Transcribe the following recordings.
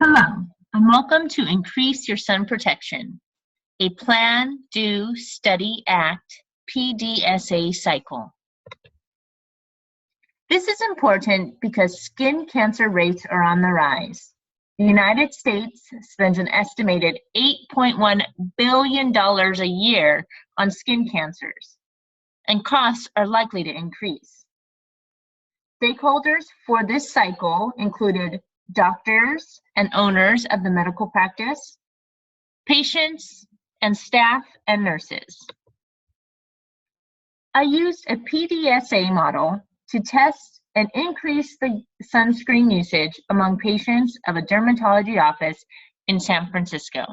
Hello, and welcome to Increase Your Sun Protection, a Plan, Do, Study, Act, PDSA cycle. This is important because skin cancer rates are on the rise. The United States spends an estimated $8.1 billion a year on skin cancers, and costs are likely to increase. Stakeholders for this cycle included doctors and owners of the medical practice, patients, and staff and nurses. I used a PDSA model to test and increase the sunscreen usage among patients of a dermatology office in San Francisco.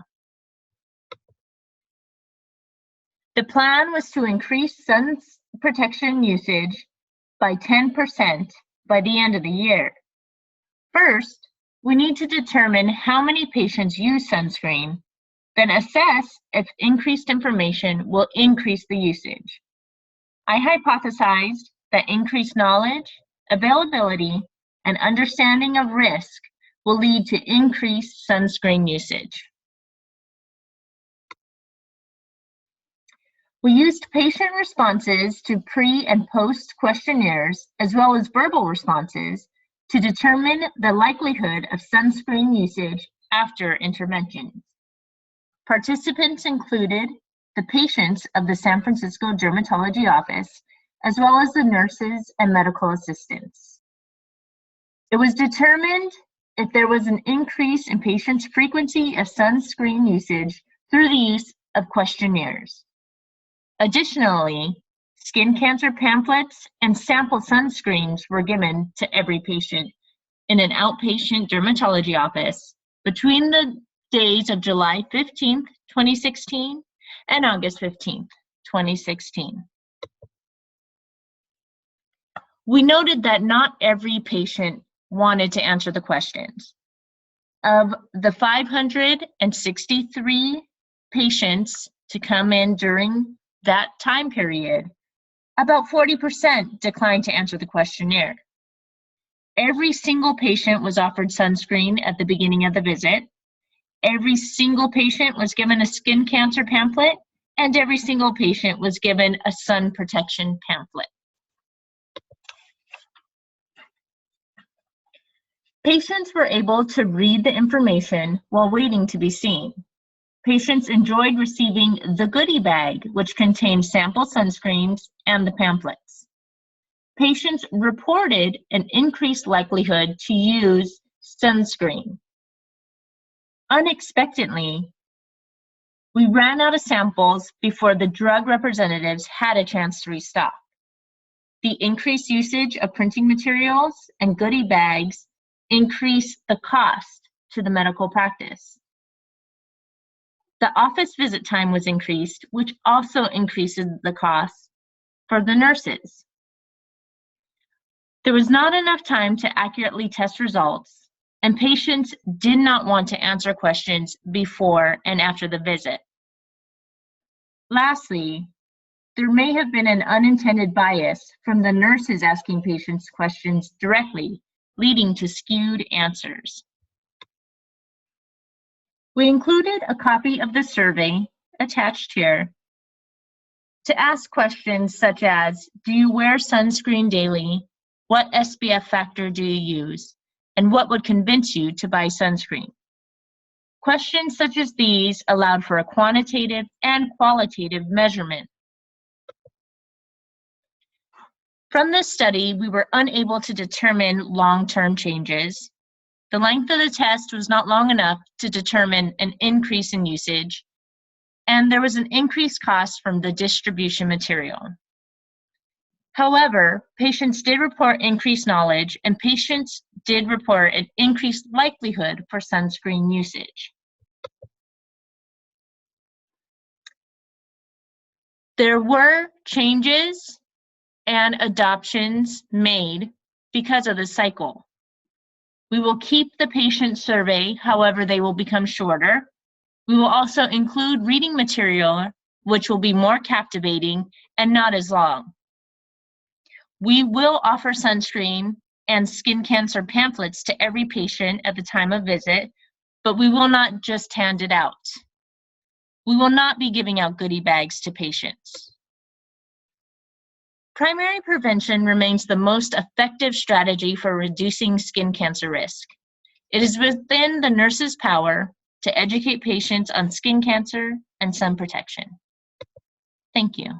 The plan was to increase sun protection usage by 10% by the end of the year. First, we need to determine how many patients use sunscreen, then assess if increased information will increase the usage. I hypothesized that increased knowledge, availability, and understanding of risk will lead to increased sunscreen usage. We used patient responses to pre- and post questionnaires, as well as verbal responses, to determine the likelihood of sunscreen usage after interventions. Participants included the patients of the San Francisco Dermatology Office, as well as the nurses and medical assistants. It was determined if there was an increase in patients' frequency of sunscreen usage through the use of questionnaires. Additionally, skin cancer pamphlets and sample sunscreens were given to every patient in an outpatient dermatology office between the days of July 15th, 2016 and August 15th, 2016. We noted that not every patient wanted to answer the questions. Of the 563 patients to come in during that time period, about 40% declined to answer the questionnaire. Every single patient was offered sunscreen at the beginning of the visit. Every single patient was given a skin cancer pamphlet, and every single patient was given a sun protection pamphlet. Patients were able to read the information while waiting to be seen. Patients enjoyed receiving the goodie bag, which contained sample sunscreens and the pamphlets. Patients reported an increased likelihood to use sunscreen. Unexpectedly, we ran out of samples before the drug representatives had a chance to restock. The increased usage of printing materials and goodie bags increased the cost to the medical practice. The office visit time was increased, which also increases the cost for the nurses. There was not enough time to accurately test results, and patients did not want to answer questions before and after the visit. Lastly, there may have been an unintended bias from the nurses asking patients questions directly, leading to skewed answers. We included a copy of the survey attached here to ask questions such as, do you wear sunscreen daily? What SPF factor do you use? And what would convince you to buy sunscreen? Questions such as these allowed for a quantitative and qualitative measurement. From this study, we were unable to determine long-term changes. The length of the test was not long enough to determine an increase in usage, and there was an increased cost from the distribution material. However, patients did report increased knowledge, and patients did report an increased likelihood for sunscreen usage. There were changes and adoptions made because of the cycle. We will keep the patient survey, however, they will become shorter. We will also include reading material, which will be more captivating and not as long. We will offer sunscreen and skin cancer pamphlets to every patient at the time of visit, but we will not just hand it out. We will not be giving out goodie bags to patients. Primary prevention remains the most effective strategy for reducing skin cancer risk. It is within the nurse's power to educate patients on skin cancer and sun protection. Thank you.